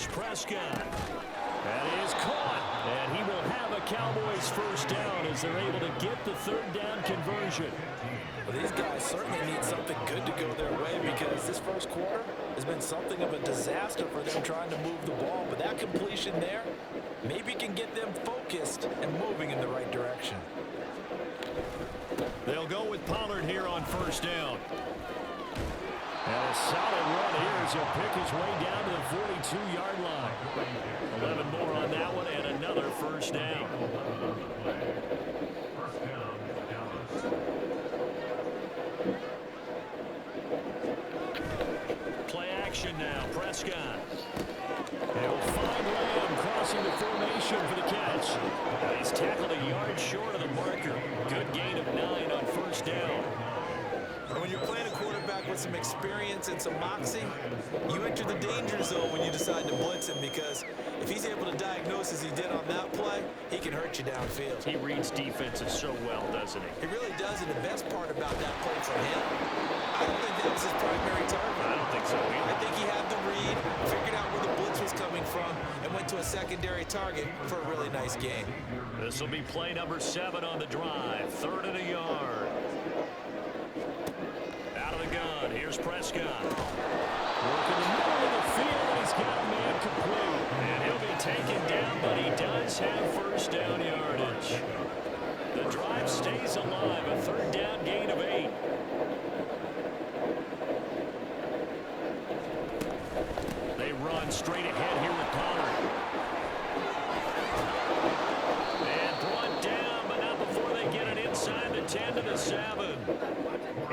pitch. Prescott. That is caught. And he will have a Cowboys first down as they're able to get the third down conversion. Well, these guys certainly need something good to go their way because this first quarter has been something of a disaster for them trying to move the ball. But that completion there maybe can get them focused and moving in the right direction. They'll go with Pollard here on first down. And a solid run here as he'll pick his way down to the 42-yard line. 11 more on that one and another first down. Play action now. Prescott. He'll find Lamb crossing the formation for the catch. He's tackled a yard short of the marker. Good gain of 9 on first down. When you're playing a quarterback with some experience and some moxie, you enter the danger zone when you decide to blitz him because if he's able to diagnose as he did on that play, he can hurt you downfield. He reads defenses so well, doesn't he? He really does, and the best part about that play for him, I don't think that was his primary target. I don't think so either. I think he had the read, figured out where the blitz was coming from, and went to a secondary target for a really nice game. This will be play number 7 on the drive. 3rd and a yard. Out of the gun. Here's Prescott. Working the middle of the field, and he's got a man complete. And he'll be taken down, but he does have first down yardage. The drive stays alive. A 3rd down gain of 8. They run straight ahead here with Pollard. And brought down, but not before they get it inside the 10 to the 7.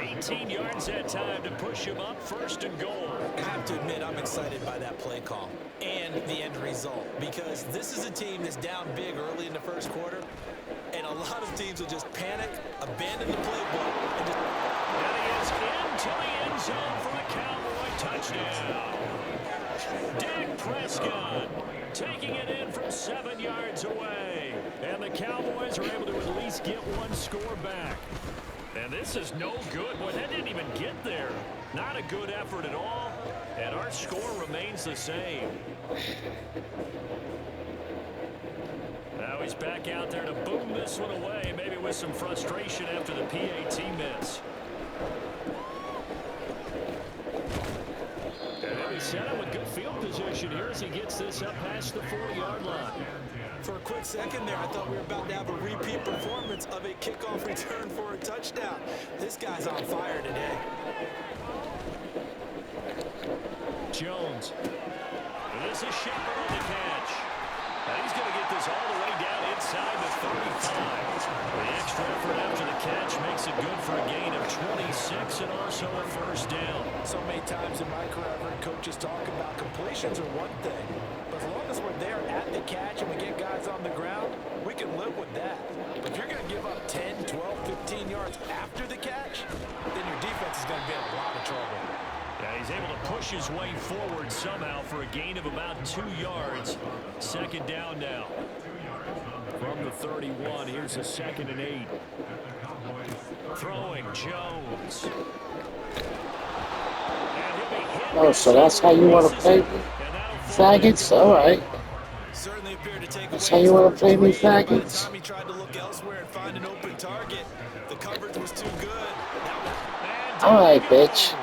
18 yards that time to push him up 1st and goal. I have to admit, I'm excited by that play call and the end result because this is a team that's down big early in the first quarter, and a lot of teams will just panic, abandon the playbook, and just... And he is into the end zone for a Cowboy touchdown. Dak Prescott taking it in from 7 yards away. And the Cowboys are able to at least get one score back. And this is no good. Boy, that didn't even get there. Not a good effort at all. And our score remains the same. Now he's back out there to boom this one away, maybe with some frustration after the PAT miss. And then he set up with good field position here as he gets this up past the 40-yard line. For a quick second there, I thought we were about to have a repeat performance of a kickoff return for a touchdown. This guy's on fire today. Jones. This is Shepard on the catch. Now he's going to get this all the way down inside the 35. The extra effort after the catch makes it good for a gain of 26 and also a first down. So many times in my career, I've heard coaches talk about completions are one thing. But as long as we're there at the catch and we get guys on the ground, we can live with that. But if you're going to give up 10, 12, 15 yards after the catch, then your defense is going to be in a lot of trouble. Yeah, he's able to push his way forward somehow for a gain of about 2 yards. 2nd down now. From the 31, here's a 2nd and 8. Throwing Jones. Oh, so that's how you want to play me? Faggots? All right. That's how you want to play me, faggots? He tried to look elsewhere and find an open target. The coverage was too good. All right, bitch.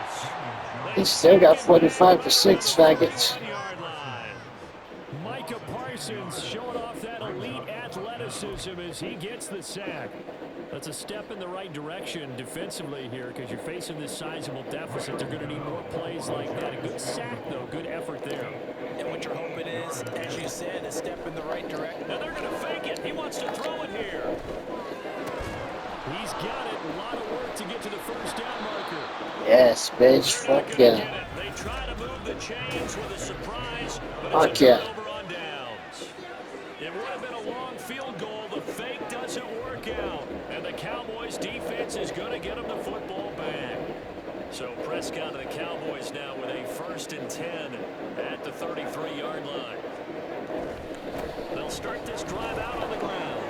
He still got 45 for 6, faggots. Micah Parsons showing off that elite athleticism as he gets the sack. That's a step in the right direction defensively here because you're facing this sizable deficit. They're going to need more plays like that. A good sack, though. Good effort there. And what you're hoping is, as you said, a step in the right direction. Now they're going to fake it. He wants to throw it here. He's got it. A lot of work to get to the first down marker. Yes, bitch. Fuck yeah. They try to move the chains with a surprise, but Fuck it's yeah. over on downs. It would have been a long field goal. The fake doesn't work out, and the Cowboys defense is going to get them the football back. So Prescott and the Cowboys now with a 1st and 10 at the 33-yard line. They'll start this drive out on the ground.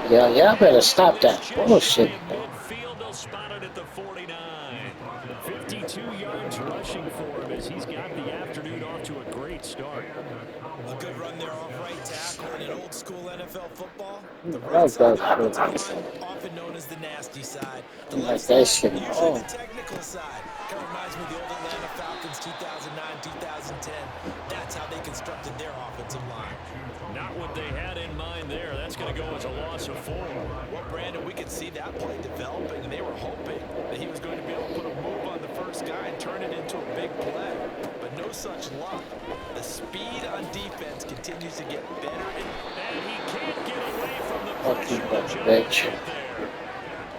Yeah, I better stop that bullshit. Midfield, they'll spot it at the 49. 52 yards rushing for him as he's got the afternoon off to to a great start. A good run there off right tackle in an old school NFL football. The right Love side of those the offensive shirts. line, often known as the nasty side. The I left like that side, shit. usually the Oh, technical side. Kind of reminds me of the old Atlanta Falcons 2009, 2010. That's how they constructed their offensive line. Not what they had in mind there. That's going to go as a loss of 4. Well, Brandon, we could see that play developing, and they were hoping that he was going to be able to put a move on the first guy and turn it into a big play. But no such luck. The speed on defense continues to get better. And he can't get away from the fuck you, pressure the bitch. Giants get there.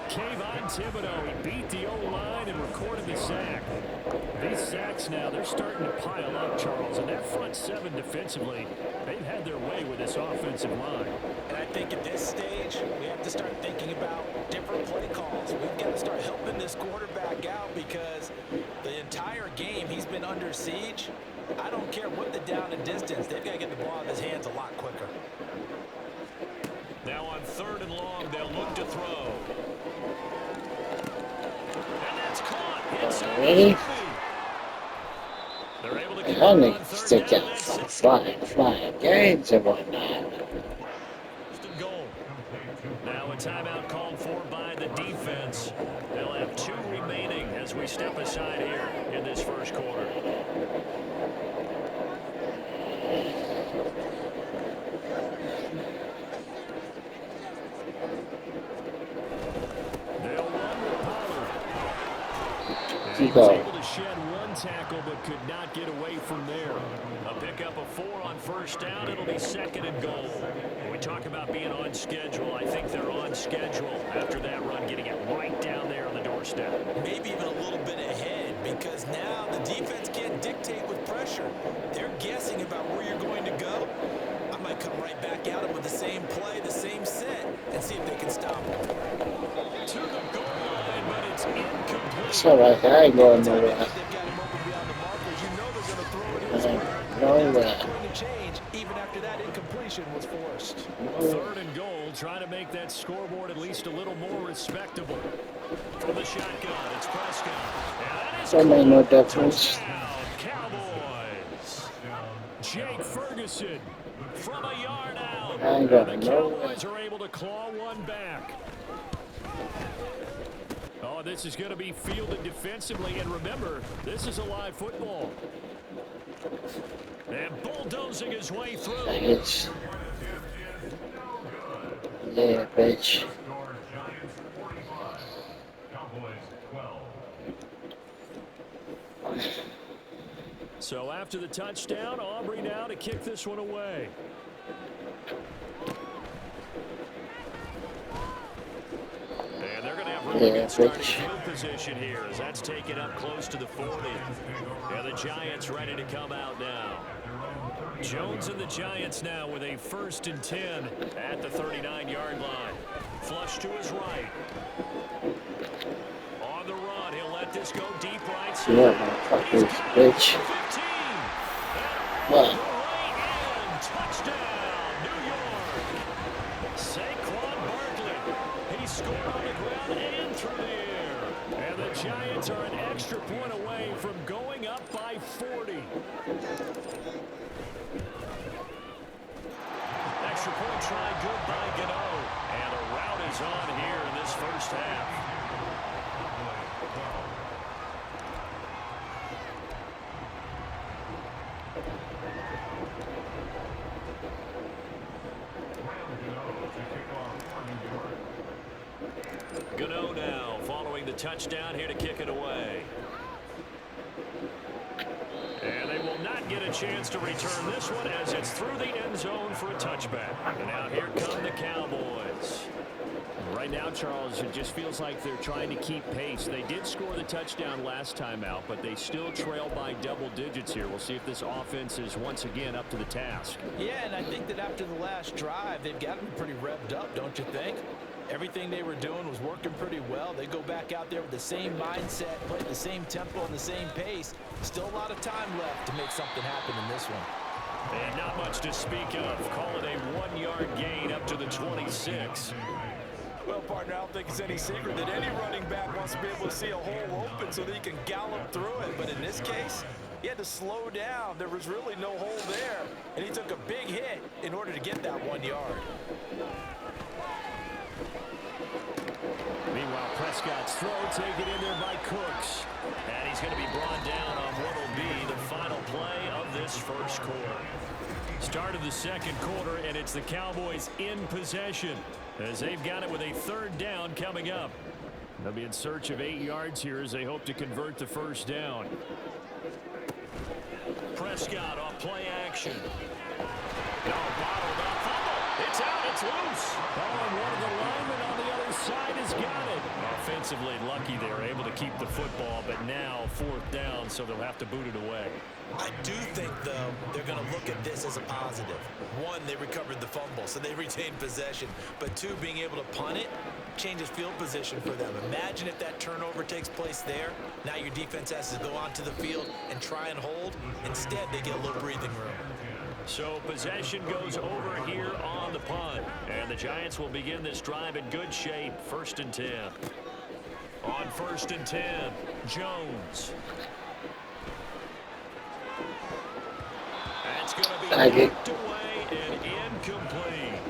Kayvon Thibodeau, he beat the O-line and recorded the sack. These sacks now, they're starting to pile up, Charles. And that front 7 defensively, they've had their way with this offensive line. And I think at this stage, we have to start thinking about different play calls. We've got to start helping this quarterback out because the entire game he's been under siege. I don't care what the down and distance. They've got to get the ball out of his hands a lot quicker. Now on 3rd and long, they'll look to throw. And that's caught inside the 30. They're able to Y'all convert on niggas 3rd stick down. out That's some it. flying games and whatnot. First and goal. Now a timeout called for by the defense. They'll have 2 remaining as we step aside here in this first quarter. They'll run with Pollard. And he was able to shed 1 tackle but could not get away from there. A pickup of 4 on first down. It'll be 2nd and goal. When we talk about being on schedule, I think they're on schedule after that run, getting it right down there on the doorstep. Maybe even a little bit ahead because now the defense can't dictate with pressure. They're guessing about where you're going to go. I might come right back at them with the same play, the same set, and see if they can stop them. To the goal line, but it's incomplete. It's alright, I ain't going They've nowhere. got him open beyond the markers. You know they're going to throw it his I way. ain't going And that's nowhere. not going to change even after that incompletion was forced. 3rd and goal, trying to make that scoreboard at least a little more respectable. From the shotgun, it's Prescott. And that is That made no caught. difference. Touchdown, Cowboys. Jake Ferguson from a yard out. I ain't And going the nowhere. Cowboys are able to claw one back. Oh, this is going to be fielded defensively. And remember, this is a live football. And bulldozing his way through. Bitch. Yeah, bitch. So after the touchdown, Aubrey now to kick this one away. And they're going to have really good starting field position here as that's taken up close to the 40. And the Giants ready to come out now. Jones and the Giants now with a 1st and 10 at the 39-yard line. Flush to his right. On the run, he'll let this go deep right side. Yeah, motherfuckers, bitch. 15. What? Touchdown, New York. Saquon Barkley. He scored on the ground and through the air. And the Giants are an extra point away from going up by 40. Extra point try good by Gano. And a rout is on here in this first half. Gano now following the touchdown here to kick it away. And they will not get a chance to return this one as it's through the end zone for a touchback. And now here come the Cowboys. Right now, Charles, it just feels like they're trying to keep pace. They did score the touchdown last time out, but they still trail by double digits here. We'll see if this offense is once again up to the task. Yeah, and I think that after the last drive, they've got to be pretty revved up, don't you think? Everything they were doing was working pretty well. They go back out there with the same mindset, play the same tempo and the same pace. Still a lot of time left to make something happen in this one. And not much to speak of. Call it a 1-yard gain up to the 26. Well, partner, I don't think it's any secret that any running back wants to be able to see a hole open so that he can gallop through it. But in this case, He had to slow down. There was really no hole there, and he took a big hit in order to get that 1 yard. Meanwhile, Prescott's throw taken in there by Cooks. And he's going to be brought down on what will be the final play of this first quarter. Start of the second quarter, and it's the Cowboys in possession as they've got it with a third down coming up. They'll be in search of 8 yards here as they hope to convert the first down. Prescott off play action. No, bottled up. Fumble. It's out. It's loose. Oh, and one of the linemen on the other side has got it. Offensively lucky they were able to keep the football, but now fourth down, so they'll have to boot it away. I do think, though, they're going to look at this as a positive. One, they recovered the fumble, so they retained possession. But two, being able to punt it changes field position for them. Imagine if that turnover takes place there. Now your defense has to go onto the field and try and hold. Instead, they get a little breathing room. So possession goes over here on the punt. And the Giants will begin this drive in good shape. 1st and 10. On 1st and 10, Jones. That's going to be kicked away and incomplete.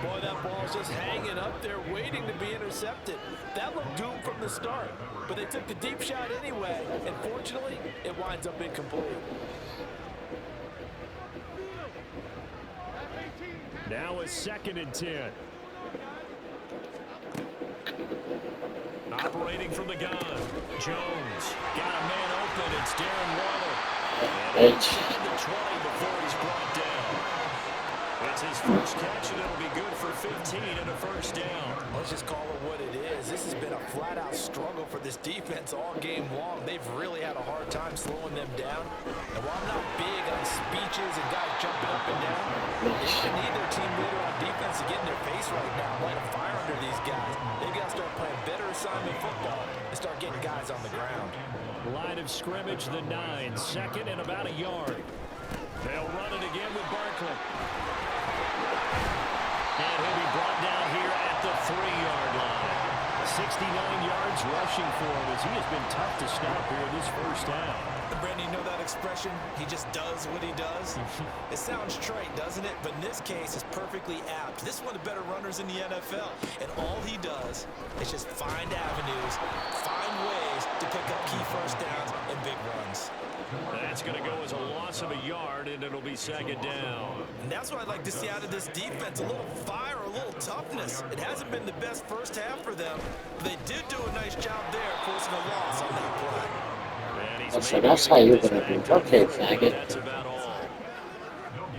Boy, that ball's just hanging up there waiting to be intercepted. That looked doomed from the start, but they took the deep shot anyway, and fortunately, it winds up incomplete. Now a 2nd and 10. Operating from the gun. Jones got a man open. It's Darren Waller. And he's at the 20 before he's brought down. It's his first catch, and it'll be good for 15 and a first down. Let's just call it what it is. This has been a flat-out struggle for this defense all game long. They've really had a hard time slowing them down. And while I'm not big on speeches and guys jumping up and down, they need their team leader on defense to get in their face right now, light a fire under these guys. They've got to start playing better assignment football and start getting guys on the ground. Line of scrimmage, the 9, 2nd and about a yard. They'll run it again with Barkley. And he'll be brought down here at the 3-yard line. 69 yards rushing for him as he has been tough to stop here in this first half. Brandon, you know that expression? He just does what he does. It sounds trite, doesn't it? But in this case, it's perfectly apt. This is one of the better runners in the NFL. And all he does is just find avenues, find ways to pick up key first downs and big runs. That's going to go as a loss of a yard, and it'll be 2nd down. And that's what I'd like to see out of this defense, a little fire, a little toughness. It hasn't been the best first half for them, but they did do a nice job there forcing a loss on that play. So that's how you're going to do. Okay, faggot. That's about all.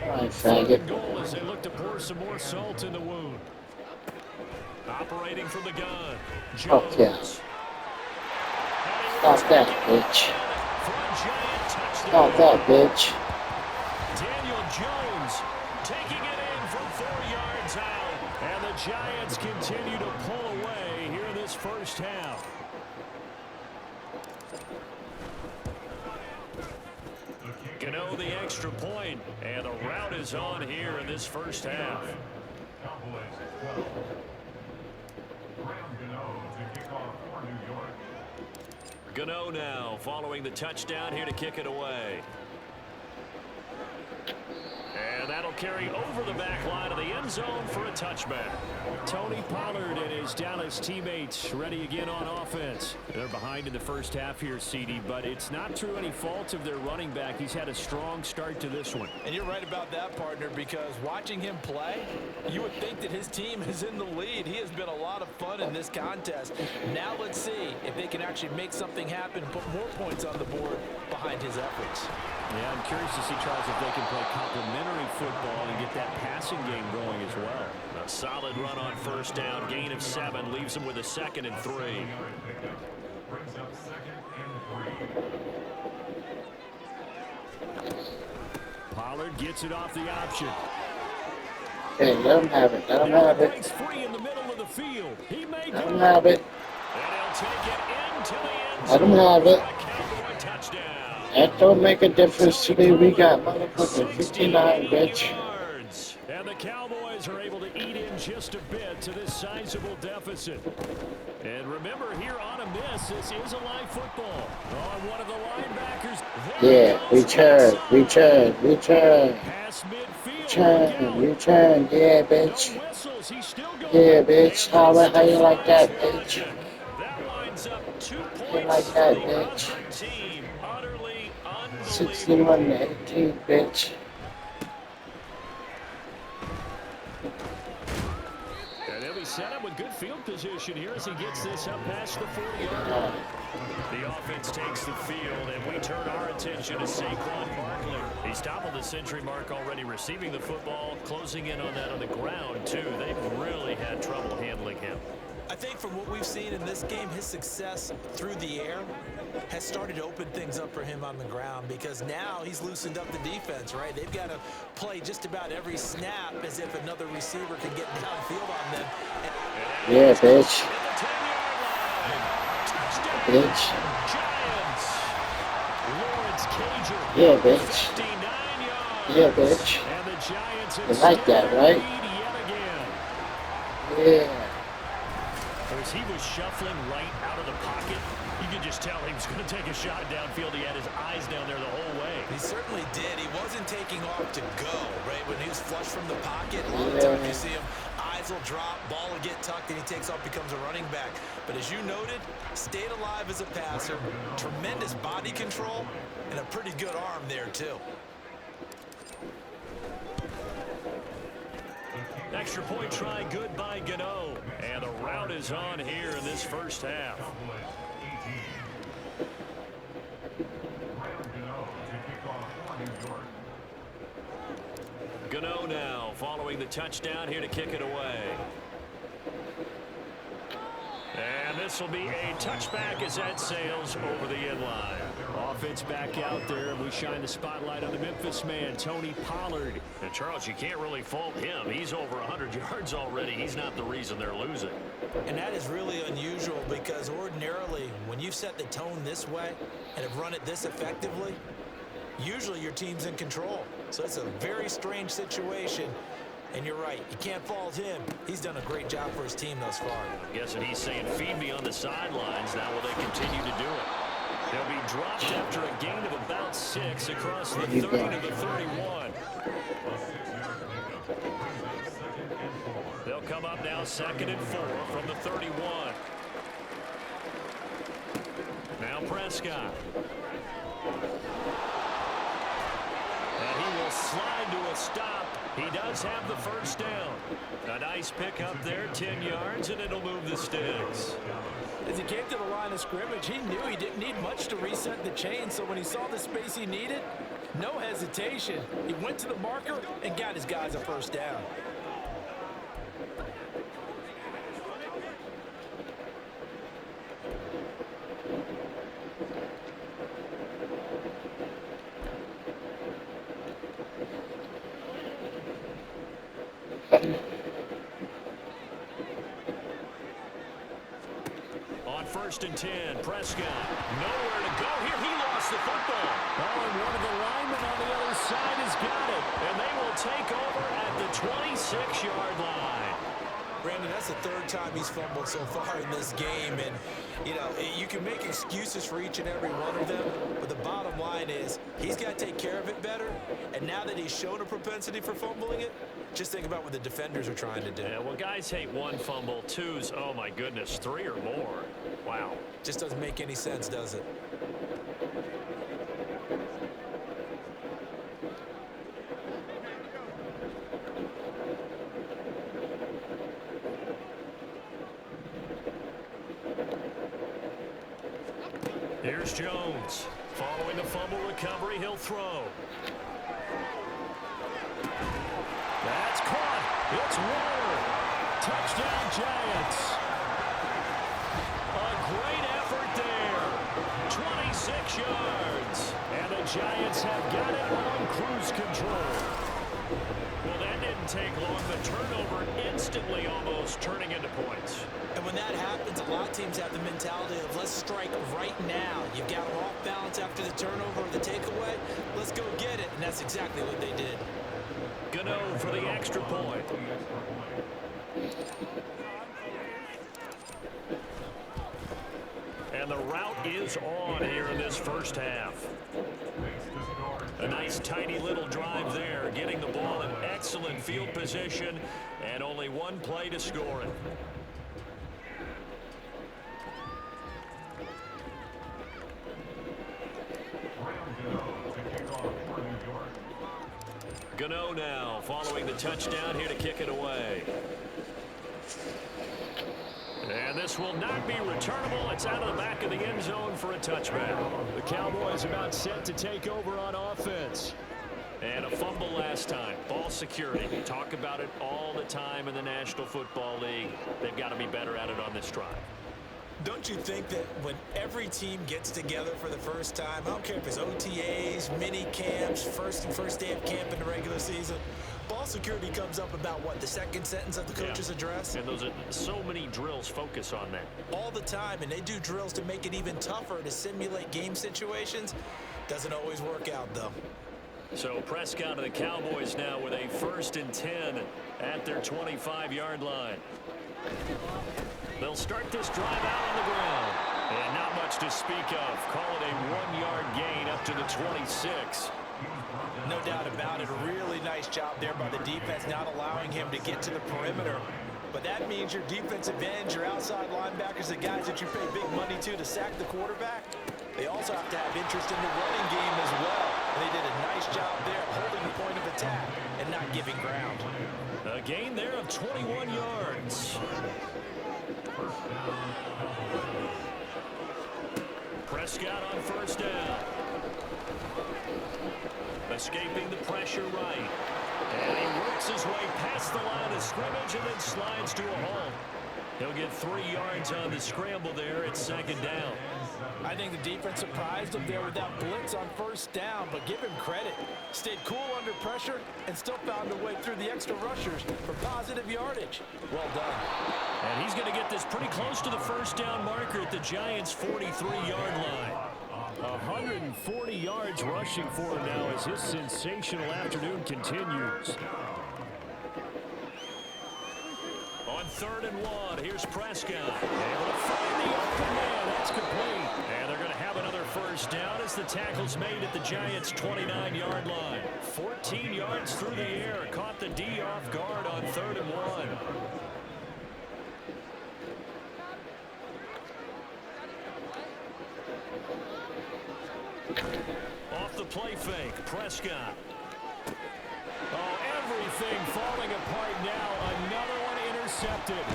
All right, faggot. Goal as they look to pour some more salt in the wound. Operating from the gun. Oh, yeah. Stop that, bitch. Stop that, bitch. Daniel Jones taking it in from 4 yards out. And the Giants continue to pull away here in this first half. Gano the extra point, and the route is on here in this first half. Gano now following the touchdown here to kick it away. And that'll carry over the back line of the end zone for a touchback. Tony Pollard and his Dallas teammates ready again on offense. They're behind in the first half here, CD, but it's not through any fault of their running back. He's had a strong start to this one. And you're right about that, partner, because watching him play, you would think that his team is in the lead. He has been a lot of fun in this contest. Now let's see if they can actually make something happen and put more points on the board behind his efforts. Yeah, I'm curious to see, Charles, if they can play complementary football and get that passing game going as well. A solid run on first down, gain of 7, leaves them with a 2nd and 3. Pollard gets it off the option. Hey, let him have it. Let him have it. Breaks free in the middle of the field. He may Let go. him have it. And he'll take it into the end Let him zone have it. for a Cowboy touchdown. That don't make a difference to me. We got motherfucking 59, bitch. Yards. And the Cowboys are able to eat in just a bit to this sizable deficit. And remember, here on a miss, this is a live football. On one of the linebackers. Yeah, return. Pass midfield. Return. Yeah, bitch. No whistles. He's still going. Yeah, bitch. How you like that, bitch? That lines up 2 You points like for that, the bitch? other team. Utterly unbelievable. 61-18, bitch. And they'll be set up with good field position here as he gets this up past the 40-yard line. The offense takes the field, and we turn our attention to Saquon Barkley. He's toppled the century mark already receiving the football, closing in on that on the ground, too. They've really had trouble handling him. I think from what we've seen in this game, his success through the air has started to open things up for him on the ground because now he's loosened up the defense, right? They've got to play just about every snap as if another receiver can get downfield on them. Yeah, bitch. Bitch. Yeah, bitch. Yeah, bitch. You like that, right? Yeah. As he was shuffling right out of the pocket, you could just tell he was going to take a shot downfield. He had his eyes down there the whole way. He certainly did. He wasn't taking off to go, right? When he was flush from the pocket, a lot of times you see him, eyes will drop, ball will get tucked, and he takes off, becomes a running back. But as you noted, stayed alive as a passer, tremendous body control, and a pretty good arm there, too. Extra point try good by Gano. And the route is on here in this first half. Gano now following the touchdown here to kick it away. And this will be a touchback as that sails over the end line. Offense back out there, and we shine the spotlight on the Memphis man, Tony Pollard. And, Charles, you can't really fault him. He's over 100 yards already. He's not the reason they're losing. And that is really unusual because ordinarily, when you've set the tone this way and have run it this effectively, usually your team's in control. So it's a very strange situation. And you're right, you can't fault him. He's done a great job for his team thus far. I'm guessing he's saying, feed me on the sidelines. Now will they continue to do it? They'll be dropped after a gain of about 6 across the 30 to the 31. They'll come up now 2nd and 4 from the 31. Now Prescott. And he will slide to a stop. He does have the first down. A nice pickup there, 10 yards, and it'll move the sticks. As he came to the line of scrimmage, he knew he didn't need much to reset the chain, so when he saw the space he needed, no hesitation. He went to the marker and got his guys a first down. On 1st and 10, Prescott. Nowhere to go here. He lost the football. Oh, and one of the linemen on the other side has got it. And they will take over at the 26-yard line. Brandon, that's the 3rd time he's fumbled so far in this game. And, you know, you can make excuses for each and every one of them, but the bottom line is he's got to take care of it better. And now that he's shown a propensity for fumbling it, just think about what the defenders are trying to do. Yeah, well, guys hate 1 fumble, 2's, oh, my goodness, 3 or more. Wow. Just doesn't make any sense, does it? Here's Jones. Following the fumble recovery, he'll throw. That's caught. It's Waller. Touchdown, Giants. A great effort there. 26 yards. And the Giants have got it on cruise control. Well, that didn't take long. The turnover instantly almost turning into points. And when that happens, a lot of teams have the mentality of let's strike right now. You've got them off balance after the turnover or the takeaway. Let's go get it. And that's exactly what they did. Gano for the extra point. And the route is on here in this first half. A nice tidy little drive there, getting the ball in excellent field position, and only one play to score it. Gano now following the touchdown here to kick it away. And this will not be returnable. It's out of the back of the end zone for a touchback. The Cowboys about set to take over on offense. And a fumble last time. Ball security. We talk about it all the time in the National Football League. They've got to be better at it on this drive. Don't you think that when every team gets together for the first time, I don't care if it's OTAs, mini camps, first day of camp in the regular season, ball security comes up about what, the second sentence of the coach's address? And those are so many drills focus on that. All the time, and they do drills to make it even tougher to simulate game situations. Doesn't always work out, though. So Prescott and the Cowboys now with a 1st and 10 at their 25-yard line. They'll start this drive out on the ground. And not much to speak of. Call it a 1-yard gain up to the 26. No doubt about it. A really nice job there by the defense, not allowing him to get to the perimeter. But that means your defensive ends, your outside linebackers, the guys that you pay big money to sack the quarterback, they also have to have interest in the running game as well. And they did a nice job there holding the point of attack and not giving ground. A gain there of 21 yards. Prescott on 1st down. Escaping the pressure right. And he works his way past the line of scrimmage and then slides to a halt. He'll get 3 yards on the scramble there at 2nd down. I think the defense surprised him there with that blitz on 1st down, but give him credit. Stayed cool under pressure and still found a way through the extra rushers for positive yardage. Well done. And he's going to get this pretty close to the 1st down marker at the Giants' 43-yard line. 140 yards rushing for him now as his sensational afternoon continues. On 3rd and 1, here's Prescott. Able to find the open man. That's complete. And they're going to have another 1st down as the tackle's made at the Giants' 29-yard line. 14 yards through the air. Caught the D off guard on 3rd and 1. Off the play fake, Prescott. Oh, everything falling apart now. Another one intercepted.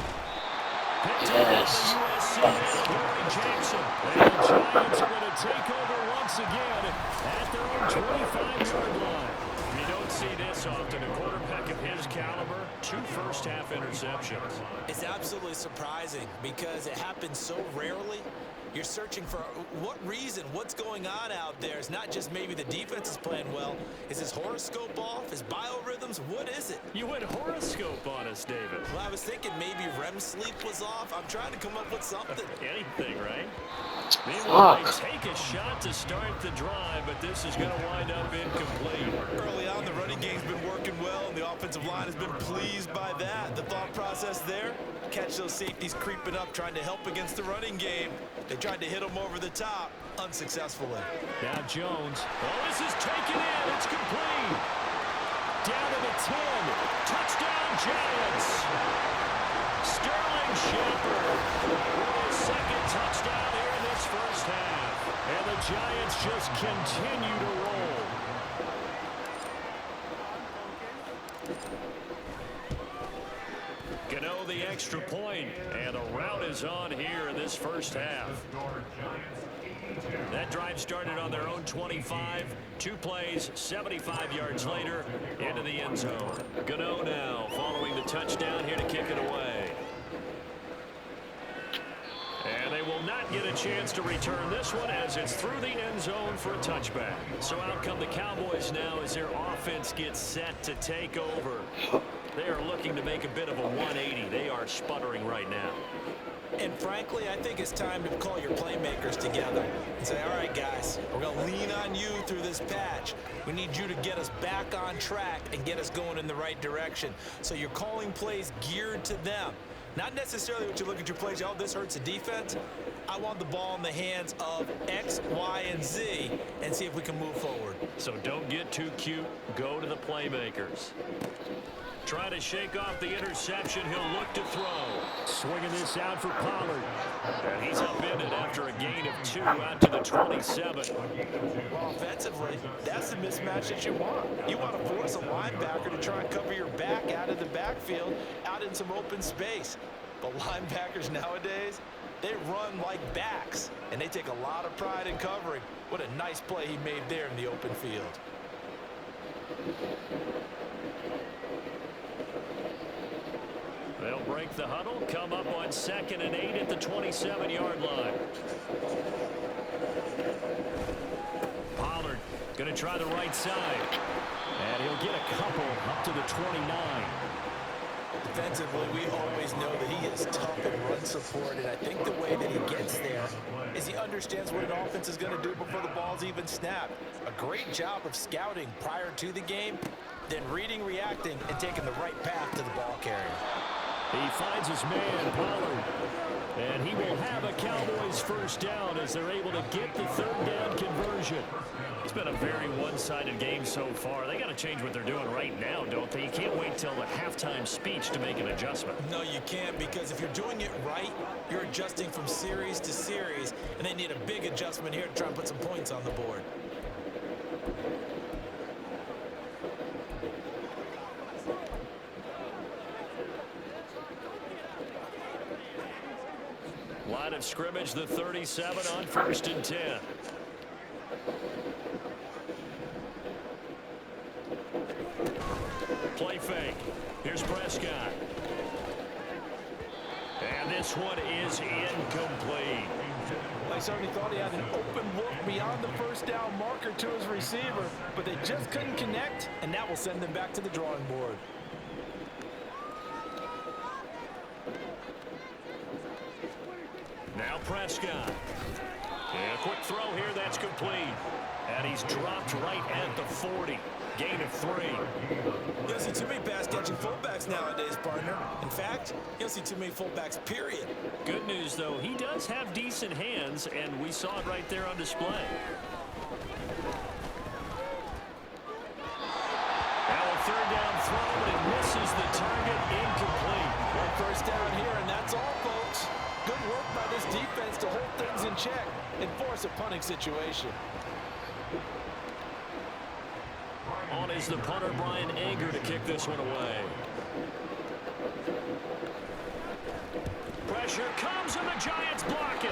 Picked up by the USC man, Jackson. And the Giants are going to take over once again at their own 25-yard line. You don't see this often. A quarterback of his caliber, 2 first-half interceptions. It's absolutely surprising because it happens so rarely. You're searching for what reason, what's going on out there. It's not just maybe the defense is playing well. Is his horoscope off? His biorhythms? What is it? You went horoscope on us, David. Well, I was thinking maybe REM sleep was off. I'm trying to come up with something. Anything, right? Meanwhile, they take a shot to start the drive, but this is going to wind up incomplete. Early on, the running game's been working well, and the offensive line has been pleased by that. The thought process there, catch those safeties creeping up, trying to help against the running game. They tried to hit him over the top, unsuccessfully. Now Jones. Oh, this is taken in. It's complete. Down to the 10. Touchdown, Giants. Sterling Shepard with his 2nd touchdown here in this first half. And the Giants just continue to roll. Gano the extra point, and a rout is on here in this first half. That drive started on their own 25. 2 plays, 75 yards later, into the end zone. Gano now following the touchdown here to kick it away. And they will not get a chance to return this one as it's through the end zone for a touchback. So out come the Cowboys now as their offense gets set to take over. They are looking to make a bit of a 180. They are sputtering right now. And frankly, I think it's time to call your playmakers together and say, all right, guys, we're going to lean on you through this patch. We need you to get us back on track and get us going in the right direction. So you're calling plays geared to them. Not necessarily what you look at your plays, oh, this hurts the defense. I want the ball in the hands of X, Y, and Z and see if we can move forward. So don't get too cute. Go to the playmakers. Trying to shake off the interception. He'll look to throw. Swinging this out for Pollard. And he's upended after a gain of 2 out to the 27. Well, offensively, that's the mismatch that you want. You want to force a linebacker to try and cover your back out of the backfield, out in some open space. But linebackers nowadays, they run like backs, and they take a lot of pride in covering. What a nice play he made there in the open field. They'll break the huddle, come up on 2nd and 8 at the 27-yard line. Pollard going to try the right side. And he'll get a couple up to the 29. Defensively, we always know that he is tough in run support, and I think the way that he gets there is he understands what an offense is going to do before the ball's even snapped. A great job of scouting prior to the game, then reading, reacting, and taking the right path to the ball carrier. He finds his man, Pollard. And he will have a Cowboys first down as they're able to get the 3rd down conversion. It's been a very one-sided game so far. They got to change what they're doing right now, don't they? You can't wait till the halftime speech to make an adjustment. No, you can't, because if you're doing it right, you're adjusting from series to series, and they need a big adjustment here to try and put some points on the board. Line of scrimmage, the 37 on 1st and 10. Play fake. Here's Prescott. And this one is incomplete. I certainly thought he had an open look beyond the first down marker to his receiver, but they just couldn't connect, and that will send them back to the drawing board. Now Prescott. And a quick throw here, that's complete. And he's dropped right at the 40. Gain of 3. You don't see too many pass-catching fullbacks nowadays, partner. In fact, you don't see too many fullbacks, period. Good news, though, he does have decent hands, and we saw it right there on display. Now a 3rd down throw, and it misses the target, incomplete. One first down here, and that's all, folks. Good work by this defense to hold things in check and force a punting situation. On is the punter, Brian Anger, to kick this one away. Pressure comes, and the Giants block it.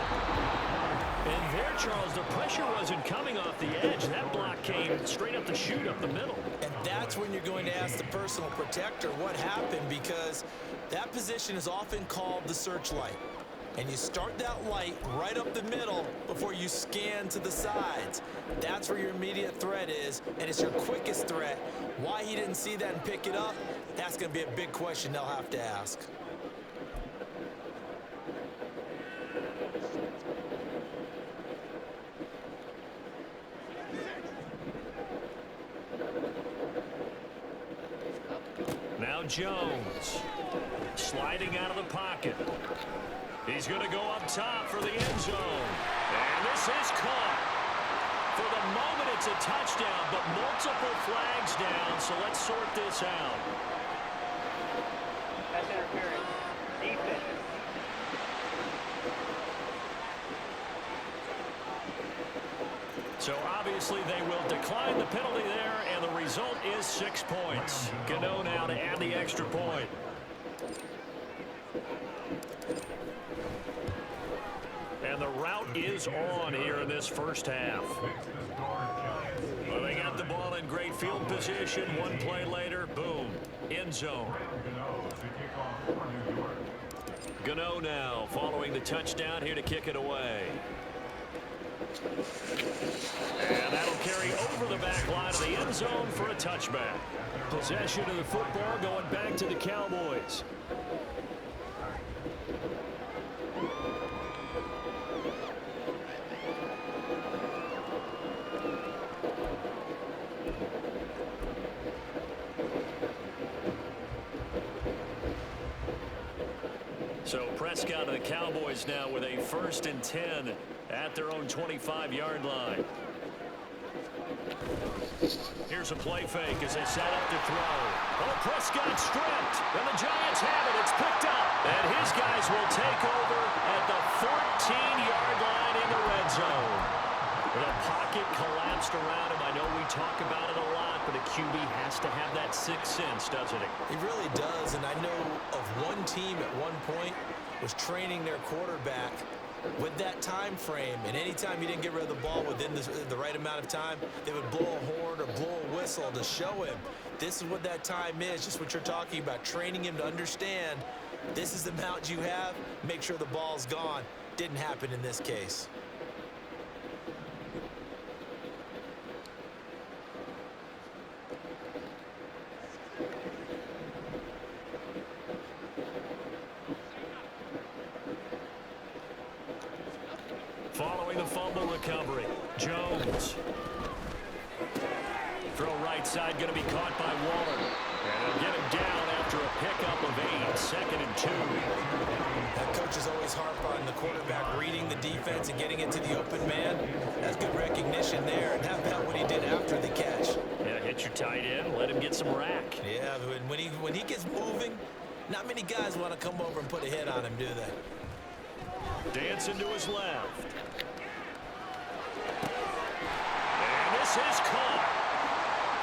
And there, Charles, the pressure wasn't coming off the edge. That block came straight up the chute up the middle. And that's when you're going to ask the personal protector what happened, because that position is often called the searchlight. And you start that light right up the middle before you scan to the sides. That's where your immediate threat is, and it's your quickest threat. Why he didn't see that and pick it up, that's going to be a big question they'll have to ask. Now Jones, sliding out of the pocket. He's going to go up top for the end zone. And this is caught. For the moment, it's a touchdown, but multiple flags down, so let's sort this out. That's interference. Defense. So obviously they will decline the penalty there, and the result is 6 points. Gano now to add the extra point. And the route is on here in this first half. Well, they got the ball in great field position. One play later, boom, end zone. Gano now following the touchdown here to kick it away. And that'll carry over the back line of the end zone for a touchback. Possession of the football going back to the Cowboys. So Prescott and the Cowboys now with a 1st and 10 at their own 25-yard line. Here's a play fake as they set up to throw. Oh, Prescott stripped, and the Giants have it. It's picked up, and his guys will take over at the 14-yard line in the red zone. The pocket collapsed around him. I know we talk about it a lot, but a QB has to have that sixth sense, doesn't it? He really does, and I know of one team at one point was training their quarterback with that time frame, and anytime you didn't get rid of the ball within the right amount of time, they would blow a horn or blow a whistle to show him this is what that time is, just what you're talking about, training him to understand this is the amount you have, make sure the ball's gone. Didn't happen in this case. Following the fumble recovery, Jones. Throw right side, going to be caught by Waller. And they'll get him down after a pickup of 8, 2nd and 2. That coach is always harp on the quarterback reading the defense and getting it to the open man. That's good recognition there. And how about what he did after the catch? Yeah, hit your tight end, let him get some rack. Yeah, when he gets moving, not many guys want to come over and put a hit on him, do they? Dancing to his left. And this is caught.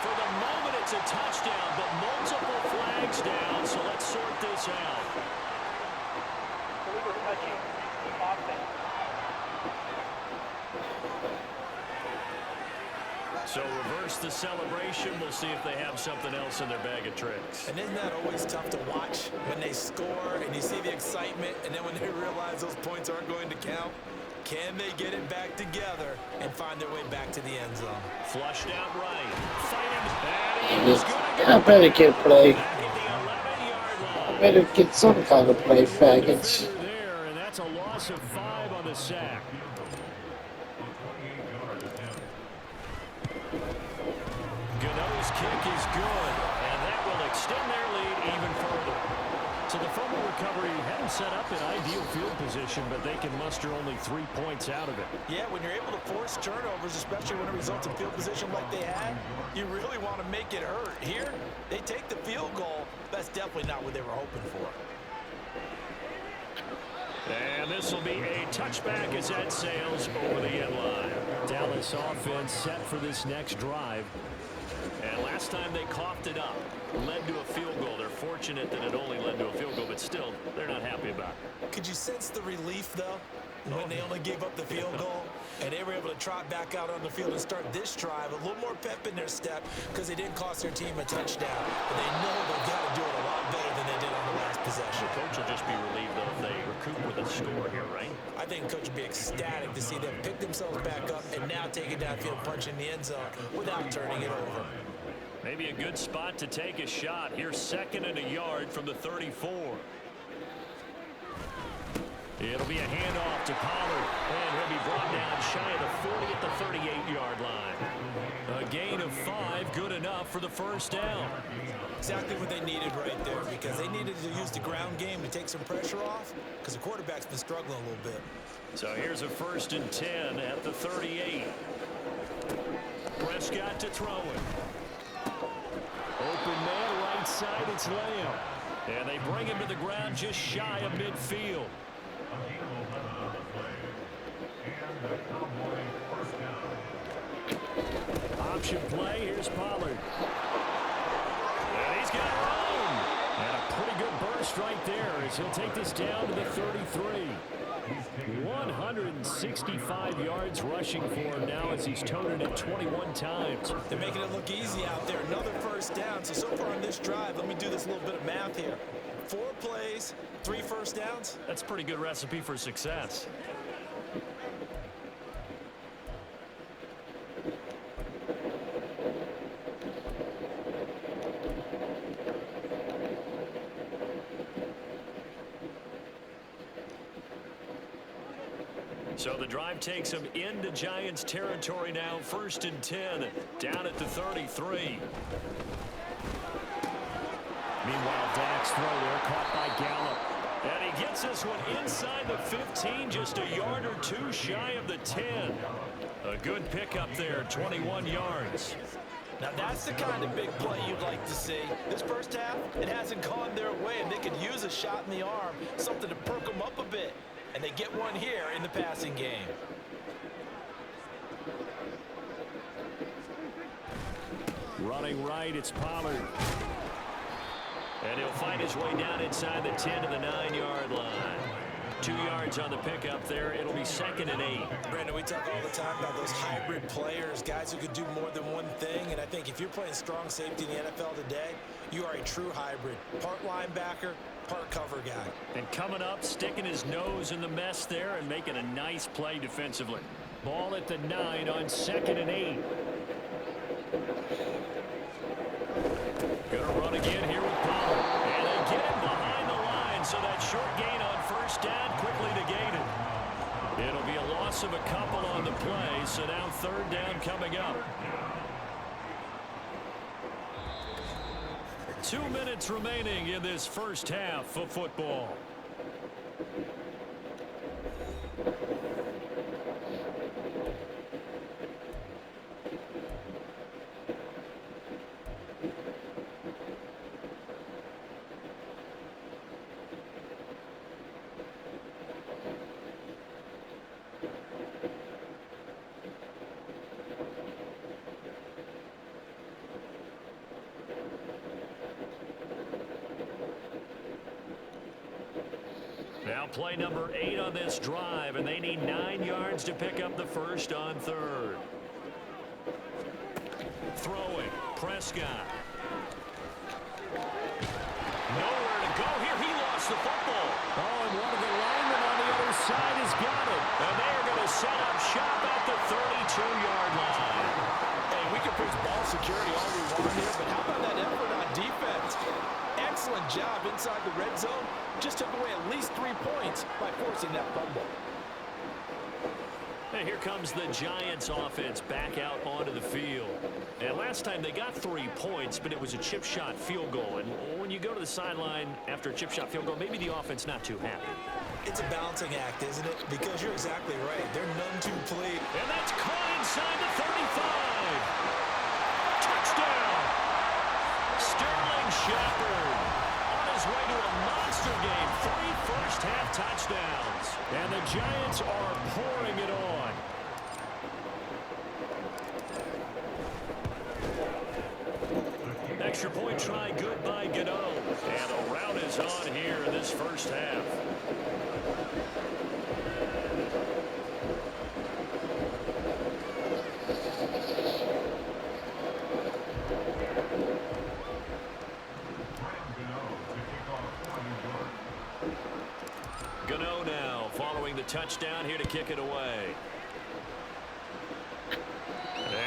For the moment, it's a touchdown, but multiple flags down, so let's sort this out. Illegal touching. Offense. So reverse the celebration. We'll see if they have something else in their bag of tricks. And isn't that always tough to watch when they score and you see the excitement, and then when they realize those points aren't going to count? Can they get it back together and find their way back to the end zone? Flushed out right. I better get play. I better get some kind of play, faggots. There, and that's a loss of 5 on the sack. Gano's kick is good, and that will extend their lead even further. So the fumble recovery had them set up in ideal field position, but they can muster only 3 points out of it. Yeah, when you're able to force turnovers, especially when it results in field position like they had, you really want to make it hurt. Here, they take the field goal. That's definitely not what they were hoping for. And this will be a touchback as that sails over the end line. Dallas offense set for this next drive. And last time they coughed it up, led to a field goal. They're fortunate that it only led to a field goal, but still, they're not happy about it. Could you sense the relief, though, when they only gave up the field goal and they were able to trot back out on the field and start this drive a little more pep in their step because they didn't cost their team a touchdown, but they know they've got to do it a lot better than they did on the last possession. The coach will just be relieved, though, if they recoup with a score here, right? I think coach would be ecstatic to see them pick themselves back up and now take it downfield, punch in the end zone without turning it over. Maybe a good spot to take a shot. Here's 2nd and a yard from the 34. It'll be a handoff to Pollard, and he'll be brought down shy of the 40 at the 38-yard line. A gain of 5, good enough for the first down. Exactly what they needed right there, because they needed to use the ground game to take some pressure off, because the quarterback's been struggling a little bit. So here's a 1st and 10 at the 38. Prescott to throw it. Open man, right side, it's Lamb. And they bring him to the ground just shy of midfield. Option play, here's Pollard. And he's got room. And a pretty good burst right there as he'll take this down to the 33. 165 yards rushing for him now as he's toted it 21 times. They're making it look easy out there. Another first down. So far on this drive, let me do this little bit of math here. 4 plays, 3 first downs. That's a pretty good recipe for success. So the drive takes them into Giants territory now. 1st and 10, down at the 33. Meanwhile, Dak's throw there caught by Gallup. And he gets this one inside the 15, just a yard or two shy of the 10. A good pickup there, 21 yards. Now that's the kind of big play you'd like to see. This first half, it hasn't gone their way, and they could use a shot in the arm, something to perk them up a bit. And they get one here in the passing game. Running right, it's Pollard. And he'll find his way down inside the 10 to the 9-yard line. 2 yards on the pickup there. It'll be 2nd and 8. Brandon, we talk all the time about those hybrid players, guys who could do more than one thing. And I think if you're playing strong safety in the NFL today, you are a true hybrid. Part linebacker, part cover guy. And coming up, sticking his nose in the mess there and making a nice play defensively. Ball at the 9 on 2nd and 8. Gonna run again here with Pollard. And they get him behind the line, so that short gain on first down quickly negated. It'll be a loss of a couple on the play, so now 3rd down coming up. 2 minutes remaining in this first half of football. Now play number 8 on this drive, and they need 9 yards to pick up the first on 3rd. Throwing, Prescott. Nowhere to go here. He lost the football. Oh, and one of the linemen on the other side has got it. And they are going to set up shop at the 32-yard line. Hey, we can preach ball security all we want here, but how about that effort on defense? Excellent job inside the red zone. Just took away at least 3 points by forcing that fumble. And here comes the Giants offense back out onto the field. And last time they got 3 points, but it was a chip shot field goal. And when you go to the sideline after a chip shot field goal, maybe the offense not too happy. It's a balancing act, isn't it? Because you're exactly right. They're none too pleased. And that's caught inside the 35. Touchdown. Sterling Shepard on his way to a monster game. 3 first-half touchdowns. And the Giants are pouring it on. Extra point try good by Gano. And the rout is on here in this first half. Gano now following the touchdown here to kick it away.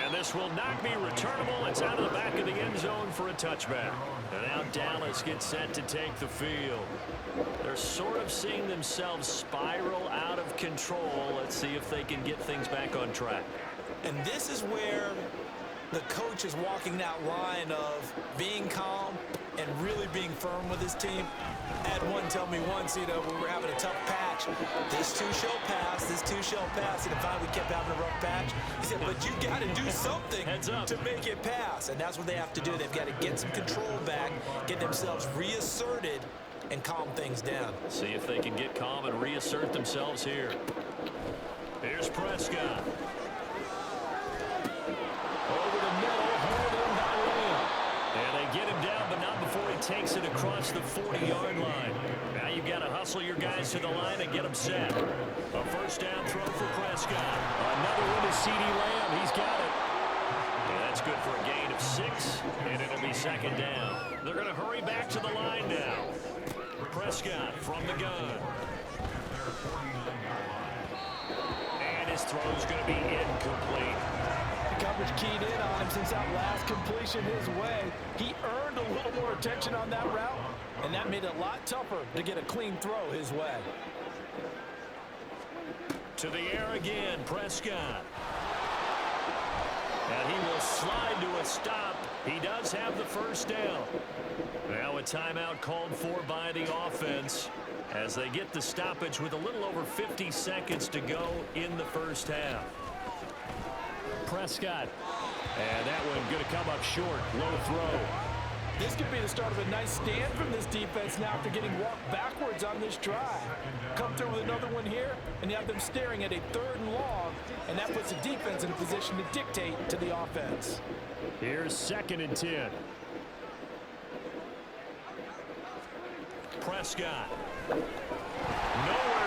And this will not be returnable. It's out of the back of the end zone for a touchback. And now Dallas gets set to take the field. They're sort of seeing themselves spiral out of control. Let's see if they can get things back on track. And this is where the coach is walking that line of being calm and really being firm with his team. I had one tell me once, you know, when we were having a tough patch, this too shall pass, this too shall pass. And finally we kept having a rough patch. He said, but you got to do something to make it pass. And that's what they have to do. They've got to get some control back, get themselves reasserted, and calm things down. See if they can get calm and reassert themselves here. Here's Prescott. Over the middle, hauled in by Lamb. And they get him down, but not before he takes it across the 40-yard line. Now you've got to hustle your guys to the line and get them set. A first down throw for Prescott. Another one to CeeDee Lamb. He's got it. And that's good for a gain of 6, and it'll be 2nd down. They're going to hurry back to the line now. Prescott from the gun. And his throw's going to be incomplete. The coverage keyed in on him since that last completion his way. He earned a little more attention on that route, and that made it a lot tougher to get a clean throw his way. To the air again, Prescott. And he will slide to a stop. He does have the first down. Now a timeout called for by the offense as they get the stoppage with a little over 50 seconds to go in the first half. Prescott. And that one going to come up short. Low throw. This could be the start of a nice stand from this defense now after getting walked backwards on this drive. Come through with another one here, and you have them staring at a 3rd and long, and that puts the defense in a position to dictate to the offense. Here's 2nd and 10. Prescott. Nowhere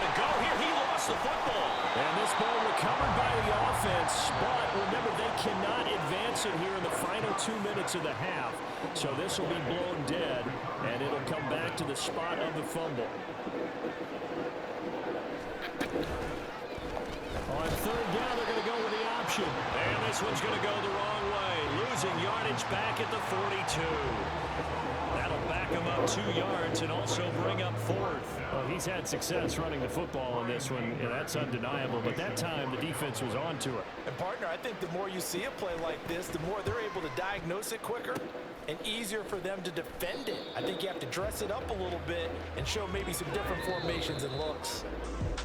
to go here. He lost the football. And this ball recovered by the offense, but remember, they cannot advance it here in the final 2 minutes of the half. So this will be blown dead, and it'll come back to the spot of the fumble. On 3rd down, they're going to go with the option. And this one's going to go the wrong way. Losing yardage back at the 42. That'll back him up 2 yards and also bring up 4th. Well, he's had success running the football on this one, and that's undeniable. But that time, the defense was on to it. And, partner, I think the more you see a play like this, the more they're able to diagnose it quicker and easier for them to defend it. I think you have to dress it up a little bit and show maybe some different formations and looks.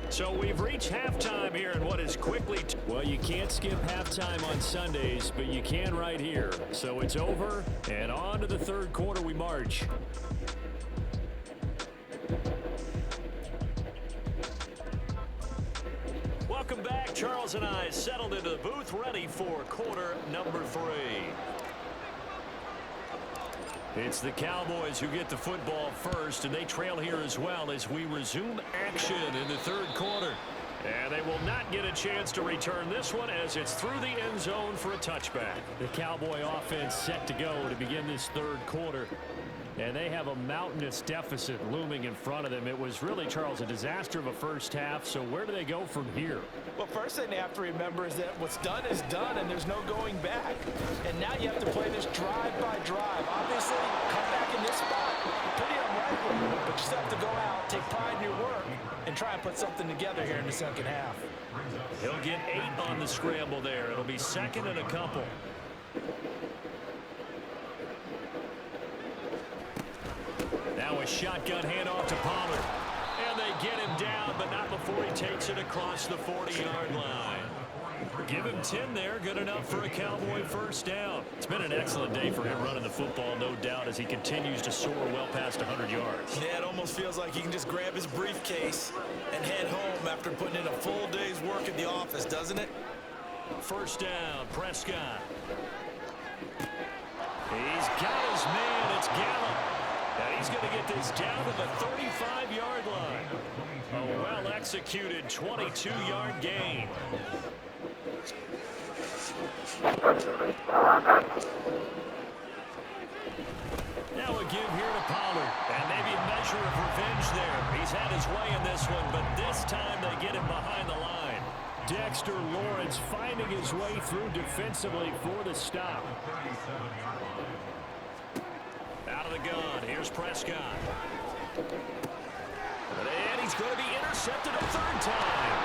So we've reached halftime here in what is quickly... Well, you can't skip halftime on Sundays, but you can right here. So it's over, and on to the 3rd quarter we march. Welcome back. Charles and I settled into the booth, ready for quarter number 3. It's the Cowboys who get the football first, and they trail here as well as we resume action in the 3rd quarter. And they will not get a chance to return this one as it's through the end zone for a touchback. The Cowboy offense set to go to begin this 3rd quarter. And they have a mountainous deficit looming in front of them. It was really, Charles, a disaster of a first half. So where do they go from here? Well, first thing they have to remember is that what's done is done, and there's no going back. And now you have to play this drive by drive. Obviously, come back in this spot, pretty unlikely. But you still have to go out, take pride in your work, and try and put something together here in the 2nd half. He'll get 8 on the scramble there. It'll be 2nd and a couple. Now a shotgun handoff to Pollard. And they get him down, but not before he takes it across the 40-yard line. Give him 10 there. Good enough for a Cowboy first down. It's been an excellent day for him running the football, no doubt, as he continues to soar well past 100 yards. Yeah, it almost feels like he can just grab his briefcase and head home after putting in a full day's work at the office, doesn't it? First down, Prescott. He's got his man. It's Gallup. And he's going to get this down to the 35-yard line. A well-executed 22-yard gain. Now a give here to Pollard. And maybe a measure of revenge there. He's had his way in this one, but this time they get him behind the line. Dexter Lawrence finding his way through defensively for the stop. Out of the gun, here's Prescott. And he's going to be intercepted a 3rd time.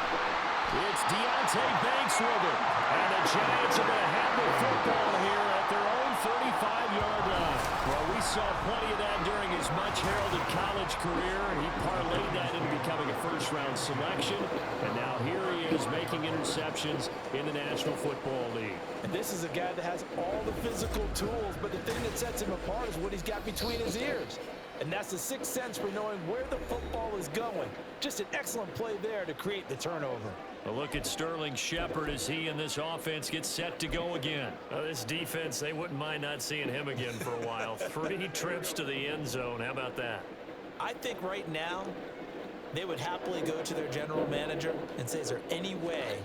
It's Deontay Banks with it. And the Giants are going to have the football here at their own 35-yard line. Well, we saw plenty of that during his much-heralded college career. He parlayed that into becoming a first-round selection. And now here he is making interceptions in the National Football League. And this is a guy that has all the physical tools, but the thing that sets him apart is what he's got between his ears. And that's the 6th sense for knowing where the football is going. Just an excellent play there to create the turnover. A look at Sterling Shepard as he and this offense get set to go again. This defense, they wouldn't mind not seeing him again for a while. 3 trips to the end zone. How about that? I think right now they would happily go to their general manager and say, is there any way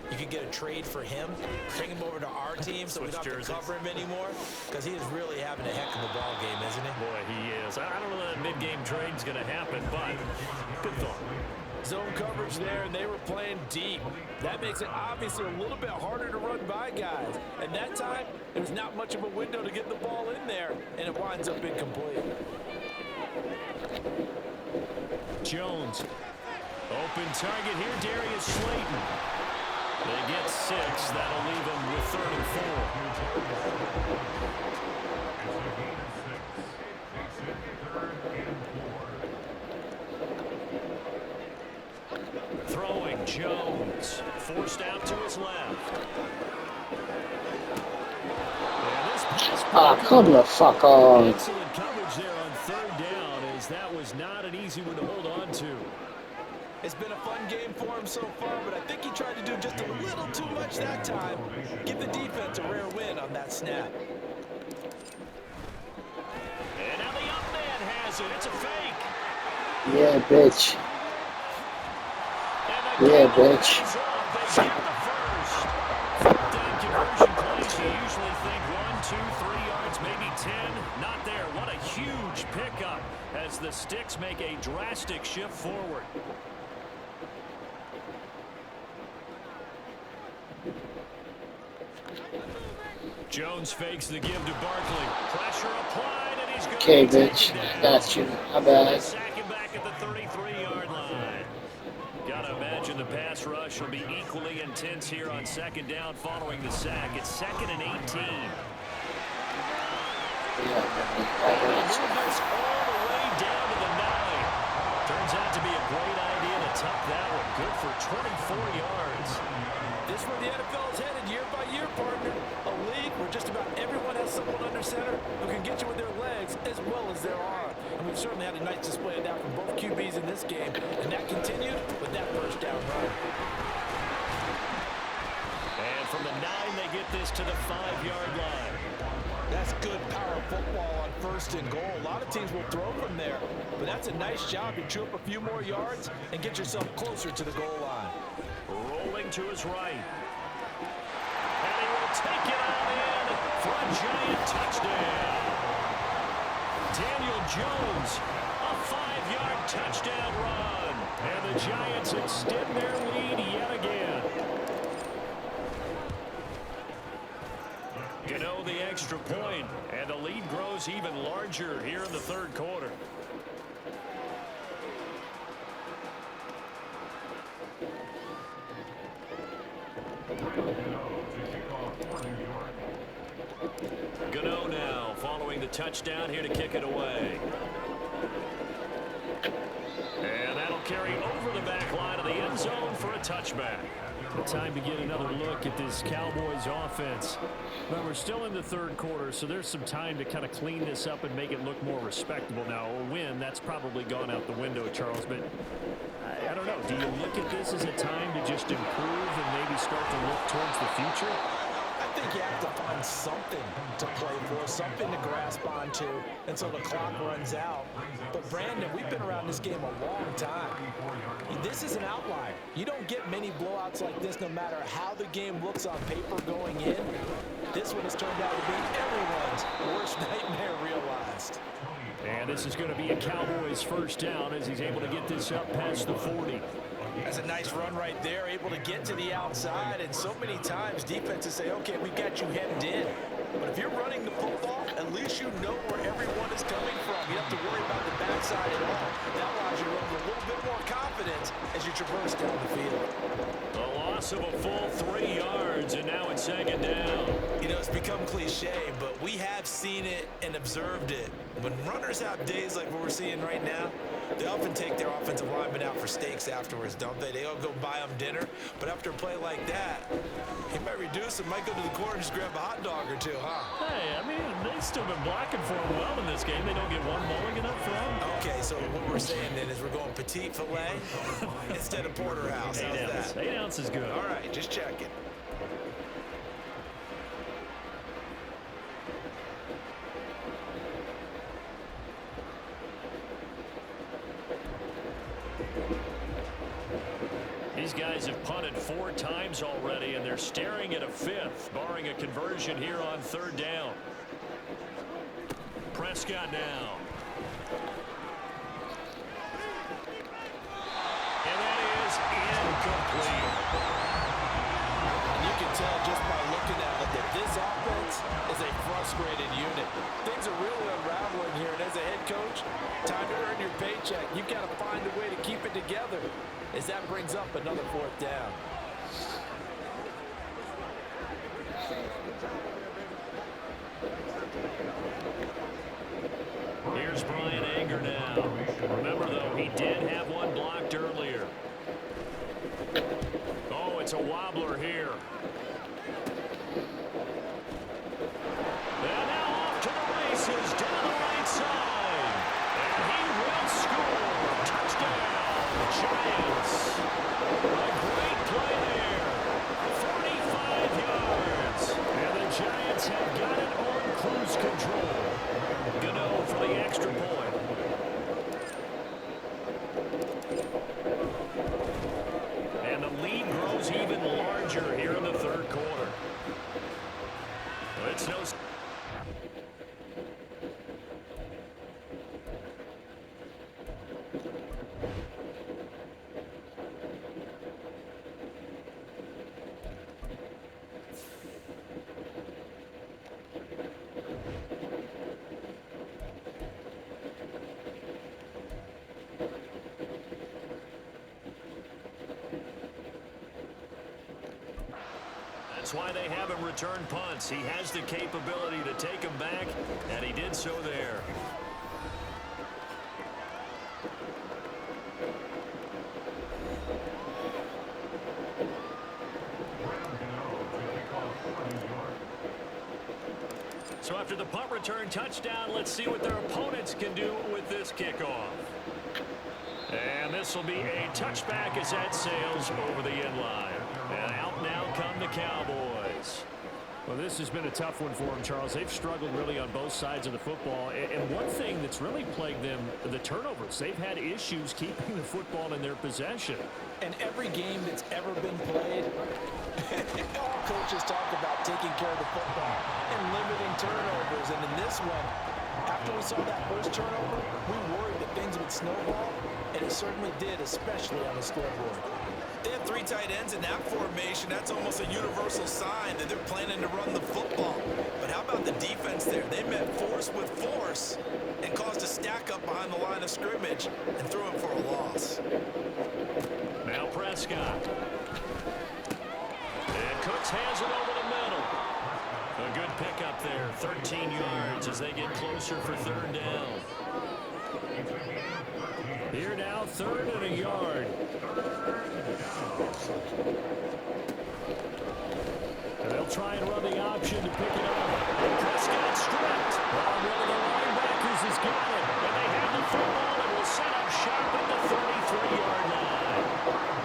you could get a trade for him, bring him over to our team so we don't have to cover him anymore? Because he is really having a heck of a ball game, isn't he? Boy, he is. I don't know that mid-game trade's going to happen, but good thought. Zone coverage there, and they were playing deep. That makes it obviously a little bit harder to run by guys. And that time, there was not much of a window to get the ball in there, and it winds up incomplete. Jones. Open target here, Darius Slayton. They get 6. That'll leave them with 3rd and 4. Jones forced out to his left. And this pass Ah, come the fuck on. excellent coverage there on third down, as that was not an easy one to hold on to. It's been a fun game for him so far, but I think he tried to do just a little too much that time. Give the defense a rare win on that snap. And now the up man has it. It's a fake. Yeah, bitch. Yeah, bitch. They get the first. Fourth down conversion plays. You usually think 1, 2, 3 yards, maybe 10. Not there. What a huge pickup as the Sticks make a drastic shift forward. Jones fakes the give to Barkley. Pressure applied, and he's going Okay, to take bitch. it down. Got you. My bad. Sack him back at the 33-yard line. Gotta imagine the pass rush will be equally intense here on second down following the sack. It's 2nd and 18. Move this all the way down to the 9. Turns out to be a great idea to tuck that one. Good for 24 yards. This is where the NFL is headed year by year, partner. A league where just about everyone has someone under center who can get you with their legs as well as their arm. And we've certainly had a nice display of that from both QBs in this game. And that continued with that first down run. And from the 9, they get this to the 5-yard line. That's good power football on 1st and goal. A lot of teams will throw from there. But that's a nice job to chew up a few more yards and get yourself closer to the goal line. Rolling to his right. And he will take it on in for a giant touchdown. Daniel Jones, a 5-yard touchdown run. And the Giants extend their lead yet again. Gano the extra point, and the lead grows even larger here in the third quarter. Gano now following the touchdown here to kick it away. And that'll carry over the back line of the end zone for a touchback. The time to get another look at this Cowboys offense. Well, we're still in the third quarter, so there's some time to kind of clean this up and make it look more respectable. Now, a win, that's probably gone out the window, Charles, but I don't know. Do you look at this as a time to just improve and maybe start to look towards the future? I think you have to find something to play for, something to grasp onto until the clock runs out. But Brandon, we've been around this game a long time. This is an outlier. You don't get many blowouts like this no matter how the game looks on paper going in. This one has turned out to be everyone's worst nightmare realized. And this is going to be a Cowboys first down as he's able to get this up past the 40. That's a nice run right there, able to get to the outside. And so many times defenses say, okay, we got you hemmed in. But if you're running the football, at least you know where everyone is coming from. You don't have to worry about the backside at all. That allows you to run with a little bit more confidence as you traverse down the field. A loss of a full 3 yards, and now it's 2nd down. You know, it's become cliche, but we have seen it and observed it. When runners have days like what we're seeing right now, they often take their offensive linemen out for steaks afterwards, don't they? They all go buy them dinner. But after a play like that, he might reduce and might go to the corner and just grab a hot dog or two, huh? Hey, I mean, they've still been blocking for him well in this game. They don't get one mulligan up front. Okay, so what we're saying then is we're going petite filet instead of porterhouse. How's 8 ounce. that? 8 ounce is good. All right, just checking. These guys have punted 4 times already, and they're staring at a 5th, barring a conversion here on 3rd down. Prescott now. And that is incomplete. And you can tell just by looking at it that this offense is a frustrated unit. Things are really unraveling here, and as a head coach, time to earn your paycheck. You've got to find a way to keep it together as that brings up another 4th down. Here's Brian Anger now. Remember, though, he did have one blocked earlier. gets a wobbler here. And now off to the races down the right side. And he will score. Touchdown, Giants. A great play there. 45 yards. And the Giants have got it on cruise control. Gano for the extra point. And the lead grows even larger here in the third quarter. It's no... That's why they have him return punts. He has the capability to take them back, and he did so there. So after the punt return touchdown, let's see what their opponents can do with this kickoff. And this will be a touchback as that sails over the end line. And out now come the Cowboys. Well, this has been a tough one for them, Charles. They've struggled really on both sides of the football. And one thing that's really plagued them, the turnovers. They've had issues keeping the football in their possession. And every game that's ever been played, all coaches talk about taking care of the football and limiting turnovers. And in this one, after we saw that first turnover, we worried that things would snowball. And it certainly did, especially on the scoreboard. They have three tight ends in that formation. That's almost a universal sign that they're planning to run the football. But how about the defense there? They met force with force and caused a stack up behind the line of scrimmage and threw him for a loss. Now Prescott. And Cooks has it over the middle. A good pickup there. 13 yards as they get closer for third down. Here now, third and a yard. And they'll try and run the option to pick it up. And Prescott stripped. One of the linebackers has got it. And they have the football and will set up shop at the 33-yard line.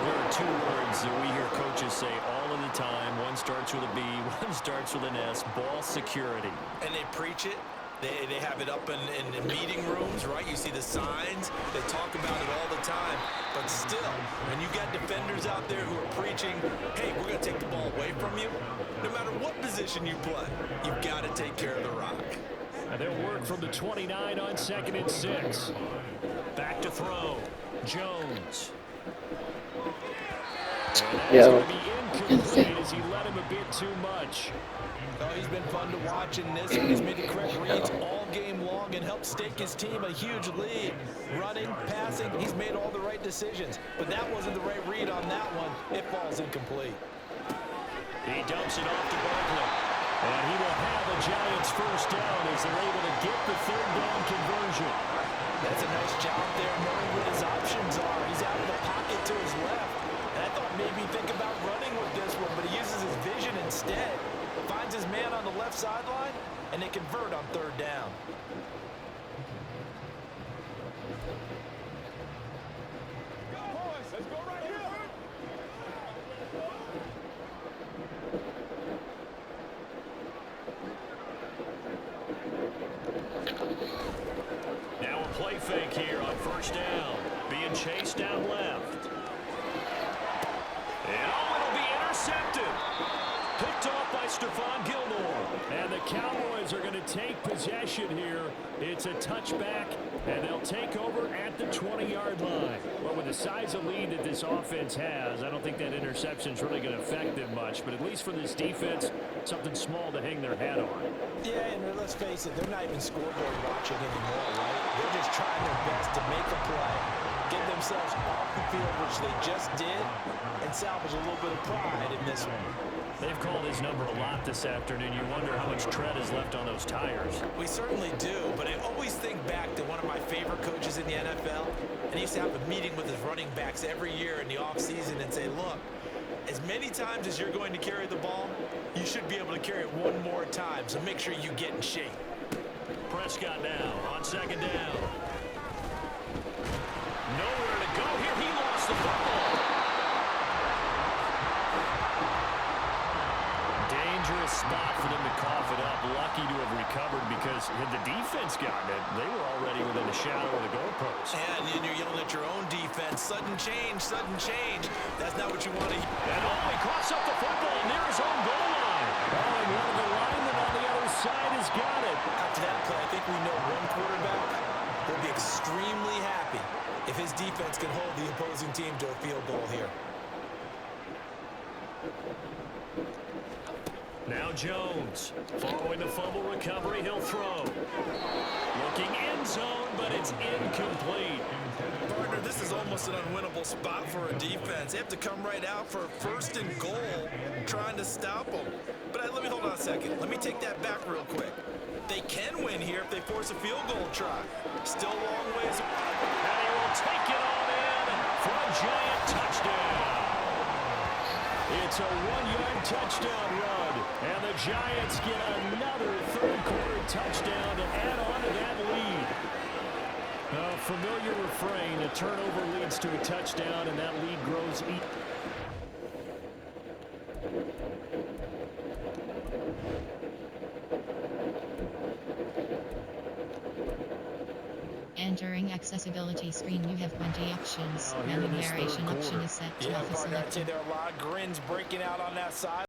There are two words that we hear coaches say all of the time. One starts with a B, one starts with an S. Ball security. And they preach it. They have it up in meeting rooms, right? You see the signs. They talk about it all the time. But still, when you got defenders out there who are preaching, hey, we're going to take the ball away from you, no matter what position you play, you've got to take care of the rock. And they'll work from the 29 on 2nd and 6. Back to throw. Jones. And that's going to be incomplete as he let him a bit too much. Oh, he's been fun to watch in this one. He's made the correct reads all game long and helped stake his team a huge lead. Running, passing, he's made all the right decisions. But that wasn't the right read on that one. It falls incomplete. He dumps it off to Barkley. And he will have a Giants first down as they're able to get the third down conversion. That's a nice job there knowing what his options are. He's out of the pocket to his left. And I thought maybe he'd think about running with this one, but he uses his vision instead. Finds his man on the left sideline, and they convert on third down. Let's go right here. Now a play fake here on first down. Being chased down left. And it'll be intercepted. Picked off by Stephon Gilmore. And the Cowboys are going to take possession here. It's a touchback, and they'll take over at the 20-yard line. Well, with the size of lead that this offense has, I don't think that interception is really going to affect them much. But at least for this defense, something small to hang their hat on. Yeah, and let's face it, they're not even scoreboard watching anymore, right? They're just trying their best to make a play, get themselves off the field, which they just did, and salvage a little bit of pride in this one. They've called his number a lot this afternoon. You wonder how much tread is left on those tires. We certainly do, but I always think back to one of my favorite coaches in the NFL, and he used to have a meeting with his running backs every year in the offseason and say, look, As many times as you're going to carry the ball, you should be able to carry it one more time, so make sure you get in shape. Prescott now on second down. Nowhere to go here. He lost the football. Dangerous spot for them to cough it up. Lucky to have recovered because had the defense gotten it, they were already within a shadow of the goalpost. And you're yelling at your own defense. Sudden change, sudden change. That's not what you want to hear. And he coughs up the football near his own goal line. Oh, and one of the linemen on the other side has got it. After that play, I think we know one quarterback will be extremely happy if his defense can hold the opposing team to a field goal here. Now Jones, following the fumble recovery, he'll throw. Looking end zone, but it's incomplete. Partner, this is almost an unwinnable spot for a defense. They have to come right out for a first and goal, trying to stop them. But let me hold on a second. Let me take that back real quick. They can win here if they force a field goal try. Still a long ways. And he will take it on in for a giant touchdown. It's a 1-yard touchdown run, and the Giants get another third-quarter touchdown to add on to that lead. A familiar refrain, a turnover leads to a touchdown, and that lead grows. Entering accessibility screen, you have 20 options. Menu narration option is set to Yeah, offer partner, I'd say selected. there are a lot of grins breaking out on that side.